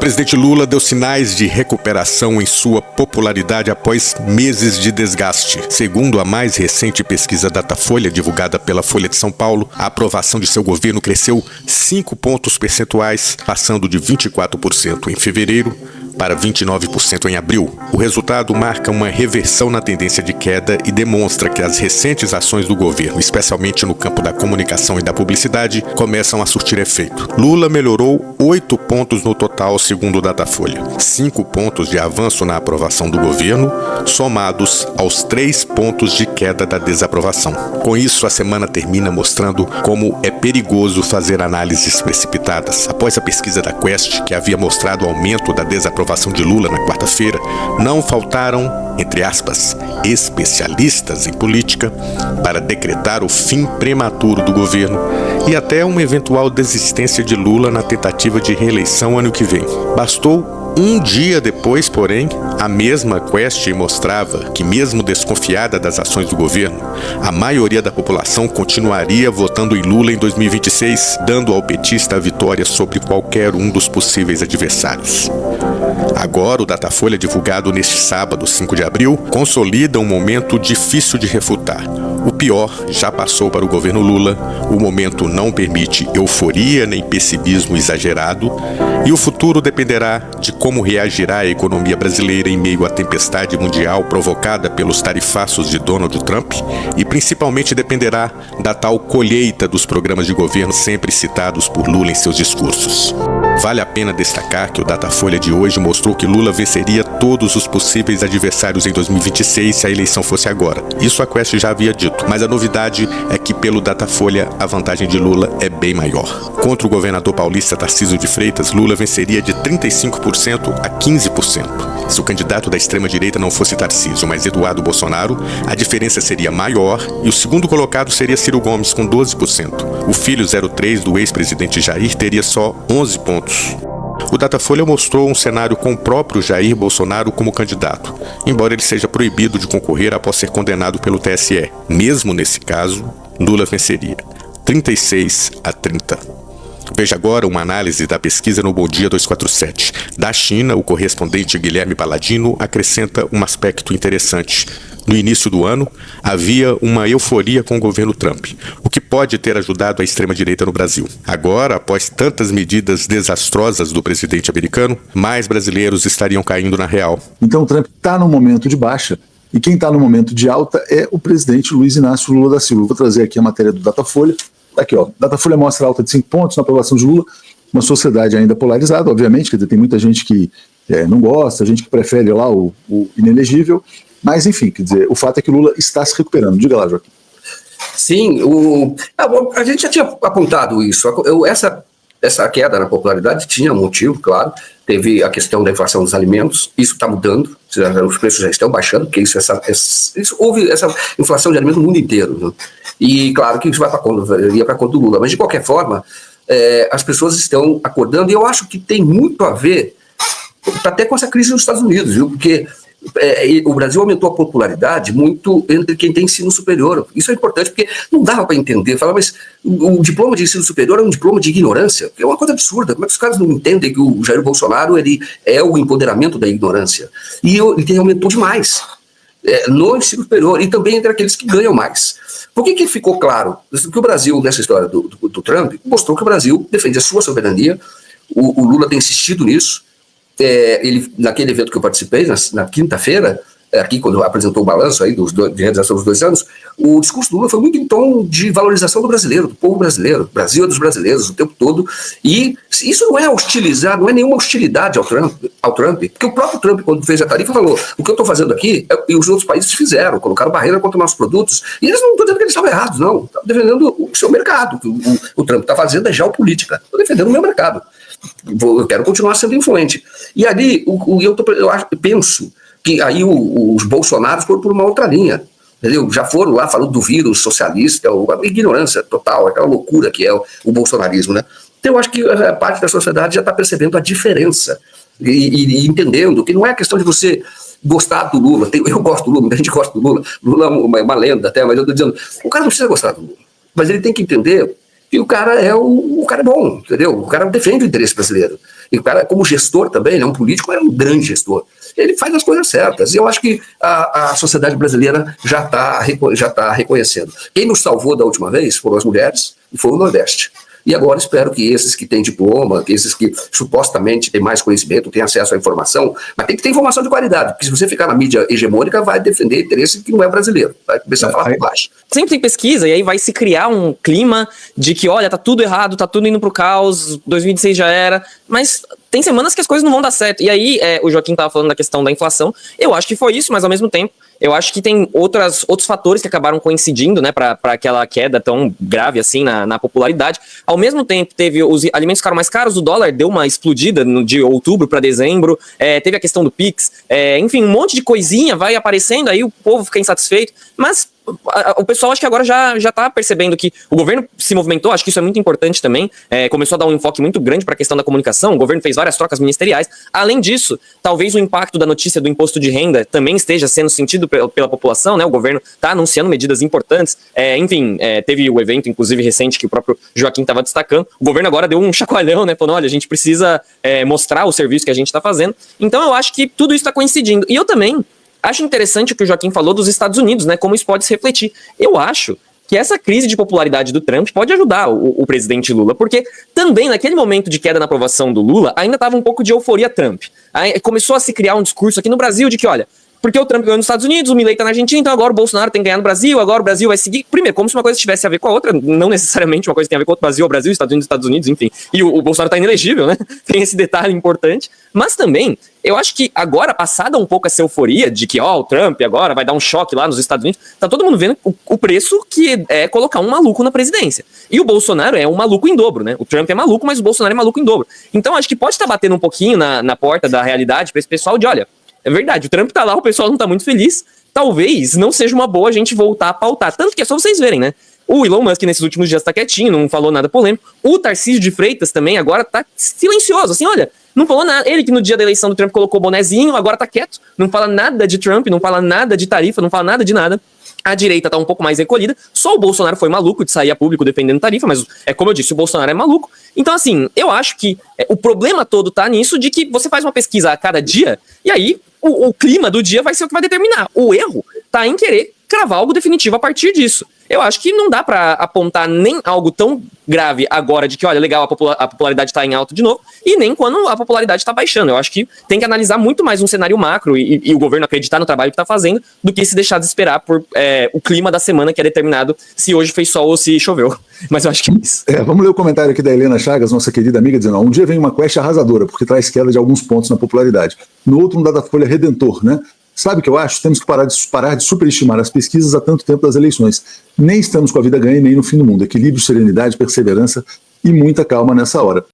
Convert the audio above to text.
presidente Lula deu sinais de recuperação em sua popularidade após meses de desgaste. Segundo a mais recente pesquisa Datafolha, divulgada pela Folha de São Paulo, a aprovação de seu governo cresceu 5 pontos percentuais, passando de 24% em fevereiro para 29% em abril. O resultado marca uma reversão na tendência de queda e demonstra que as recentes ações do governo, especialmente no campo da comunicação e da publicidade, começam a surtir efeito. Lula melhorou 8 pontos no total, segundo o Datafolha. 5 pontos de avanço na aprovação do governo, somados aos 3 pontos de queda da desaprovação. Com isso, a semana termina mostrando como é perigoso fazer análises precipitadas. Após a pesquisa da Quest, que havia mostrado o aumento da desaprovação de Lula na quarta-feira, não faltaram, entre aspas, especialistas em política para decretar o fim prematuro do governo e até uma eventual desistência de Lula na tentativa de reeleição ano que vem. Bastou um dia depois, porém, a mesma Quest mostrava que, mesmo desconfiada das ações do governo, a maioria da população continuaria votando em Lula em 2026, dando ao petista a vitória sobre qualquer um dos possíveis adversários. Agora, o Datafolha, divulgado neste sábado, 5 de abril, consolida um momento difícil de refutar. O pior já passou para o governo Lula, o momento não permite euforia nem pessimismo exagerado, e o futuro dependerá de como reagirá a economia brasileira em meio à tempestade mundial provocada pelos tarifaços de Donald Trump e principalmente dependerá da tal colheita dos programas de governo sempre citados por Lula em seus discursos. Vale a pena destacar que o Datafolha de hoje mostrou que Lula venceria todos os possíveis adversários em 2026 se a eleição fosse agora. Isso a Quest já havia dito, mas a novidade é que pelo Datafolha a vantagem de Lula é bem maior. Contra o governador paulista Tarcísio de Freitas, Lula venceria de 35% a 15%. Se o candidato da extrema-direita não fosse Tarcísio, mas Eduardo Bolsonaro, a diferença seria maior e o segundo colocado seria Ciro Gomes, com 12%. O filho 03 do ex-presidente Jair teria só 11 pontos. O Datafolha mostrou um cenário com o próprio Jair Bolsonaro como candidato, embora ele seja proibido de concorrer após ser condenado pelo TSE. Mesmo nesse caso, Lula venceria 36 a 30. Veja agora uma análise da pesquisa no Bom Dia 247. Da China, o correspondente Guilherme Paladino acrescenta um aspecto interessante. No início do ano, havia uma euforia com o governo Trump, o que pode ter ajudado a extrema-direita no Brasil. Agora, após tantas medidas desastrosas do presidente americano, mais brasileiros estariam caindo na real. Então, o Trump está num momento de baixa, e quem está no momento de alta é o presidente Luiz Inácio Lula da Silva. Vou trazer aqui a matéria do Datafolha. Aqui, ó. Datafolha mostra alta de 5 pontos na aprovação de Lula, uma sociedade ainda polarizada, obviamente, quer dizer, tem muita gente que não gosta, gente que prefere lá o inelegível, mas enfim, quer dizer, o fato é que Lula está se recuperando. Diga lá, Joaquim. Sim, a gente já tinha apontado isso. Essa queda na popularidade tinha um motivo, claro. Teve a questão da inflação dos alimentos, isso está mudando, os preços já estão baixando, porque houve essa inflação de alimentos no mundo inteiro. Né? E claro que isso ia para a conta do Lula, mas de qualquer forma, as pessoas estão acordando, e eu acho que tem muito a ver até com essa crise nos Estados Unidos, viu? Porque o Brasil aumentou a popularidade muito entre quem tem ensino superior. Isso é importante, porque não dava para entender. Falar, mas o diploma de ensino superior é um diploma de ignorância, que é uma coisa absurda. Como é que os caras não entendem que o Jair Bolsonaro ele é o empoderamento da ignorância? E ele aumentou demais no ensino superior e também entre aqueles que ganham mais. Por que ficou claro? Que o Brasil, nessa história do Trump, mostrou que o Brasil defende a sua soberania. O Lula tem insistido nisso. Ele, naquele evento que eu participei, na quinta-feira, aqui quando apresentou o balanço aí de realização dos 2 anos, o discurso do Lula foi muito em tom de valorização do brasileiro, do povo brasileiro. O Brasil é dos brasileiros o tempo todo. E isso não é hostilizar, não é nenhuma hostilidade ao Trump, porque o próprio Trump, quando fez a tarifa, falou: o que eu estou fazendo aqui, e os outros países fizeram, colocaram barreira contra nossos produtos. E eles não estão dizendo que eles estavam errados, não. Estão defendendo o seu mercado. O Trump está fazendo é geopolítica. Estou defendendo o meu mercado. Eu quero continuar sendo influente. E ali, eu penso que aí os bolsonaros foram por uma outra linha, entendeu? Já foram lá falando do vírus socialista, a ignorância total, aquela loucura que é o bolsonarismo, né? Então eu acho que a parte da sociedade já está percebendo a diferença e entendendo que não é questão de você gostar do Lula. Eu gosto do Lula, muita gente gosta do Lula. Lula é uma lenda até, mas eu estou dizendo, o cara não precisa gostar do Lula, mas ele tem que entender que o cara é bom, entendeu? O cara defende o interesse brasileiro. E o cara, como gestor também, ele é um político, é um grande gestor. Ele faz as coisas certas. E eu acho que a sociedade brasileira já está reconhecendo. Quem nos salvou da última vez foram as mulheres e foi o Nordeste. E agora espero que esses que têm diploma, que esses que supostamente têm mais conhecimento, têm acesso à informação, mas tem que ter informação de qualidade, porque se você ficar na mídia hegemônica, vai defender interesse que não é brasileiro, vai começar a falar por baixo. Sempre tem pesquisa, e aí vai se criar um clima de que, olha, tá tudo errado, tá tudo indo pro caos, 2026 já era, mas tem semanas que as coisas não vão dar certo. E aí, o Joaquim tava falando da questão da inflação, eu acho que foi isso, mas ao mesmo tempo, eu acho que tem outros fatores que acabaram coincidindo, né, para aquela queda tão grave assim na popularidade. Ao mesmo tempo, teve os alimentos ficaram mais caros, o dólar deu uma explodida de outubro para dezembro, teve a questão do Pix, enfim, um monte de coisinha vai aparecendo, aí o povo fica insatisfeito, mas o pessoal acho que agora já tá percebendo que o governo se movimentou, acho que isso é muito importante também, começou a dar um enfoque muito grande para a questão da comunicação, o governo fez várias trocas ministeriais. Além disso, talvez o impacto da notícia do imposto de renda também esteja sendo sentido pela população, né? O governo está anunciando medidas importantes, enfim, teve o evento, inclusive, recente, que o próprio Joaquim estava destacando, o governo agora deu um chacoalhão, né? Falando, olha, a gente precisa mostrar o serviço que a gente está fazendo, então eu acho que tudo isso está coincidindo, e eu também acho interessante o que o Joaquim falou dos Estados Unidos, né? Como isso pode se refletir. Eu acho que essa crise de popularidade do Trump pode ajudar o presidente Lula, porque também naquele momento de queda na aprovação do Lula, ainda estava um pouco de euforia Trump. Aí começou a se criar um discurso aqui no Brasil de que, olha, porque o Trump ganhou nos Estados Unidos, o Milei tá na Argentina, então agora o Bolsonaro tem que ganhar no Brasil, agora o Brasil vai seguir. Primeiro, como se uma coisa tivesse a ver com a outra, não necessariamente uma coisa tem a ver com o Brasil, Estados Unidos, enfim. E o Bolsonaro tá inelegível, né? Tem esse detalhe importante. Mas também, eu acho que agora, passada um pouco essa euforia de que, o Trump agora vai dar um choque lá nos Estados Unidos, tá todo mundo vendo o preço que é colocar um maluco na presidência. E o Bolsonaro é um maluco em dobro, né? O Trump é maluco, mas o Bolsonaro é maluco em dobro. Então, acho que pode estar batendo um pouquinho na porta da realidade pra esse pessoal de, olha, é verdade, o Trump tá lá, o pessoal não tá muito feliz, talvez não seja uma boa a gente voltar a pautar. Tanto que é só vocês verem, né? O Elon Musk nesses últimos dias tá quietinho, não falou nada polêmico. O Tarcísio de Freitas também agora tá silencioso, assim, olha, não falou nada. Ele que no dia da eleição do Trump colocou o bonezinho, agora tá quieto, não fala nada de Trump, não fala nada de tarifa, não fala nada de nada. A direita tá um pouco mais recolhida, só o Bolsonaro foi maluco de sair a público defendendo tarifa, mas como eu disse, o Bolsonaro é maluco. Então assim, eu acho que o problema todo tá nisso de que você faz uma pesquisa a cada dia, e aí o clima do dia vai ser o que vai determinar. O erro tá em querer cravar algo definitivo a partir disso. Eu acho que não dá pra apontar nem algo tão grave agora de que, olha, legal, a popularidade tá em alta de novo, e nem quando a popularidade tá baixando. Eu acho que tem que analisar muito mais um cenário macro e o governo acreditar no trabalho que tá fazendo do que se deixar de esperar por o clima da semana que é determinado se hoje fez sol ou se choveu. Mas eu acho que é isso. Vamos ler o comentário aqui da Helena Chagas, nossa querida amiga, dizendo, um dia vem uma quest arrasadora, porque traz queda de alguns pontos na popularidade. No outro, um Datafolha redentor, né? Sabe o que eu acho? Temos que parar de superestimar as pesquisas há tanto tempo das eleições. Nem estamos com a vida ganha, nem no fim do mundo. Equilíbrio, serenidade, perseverança e muita calma nessa hora.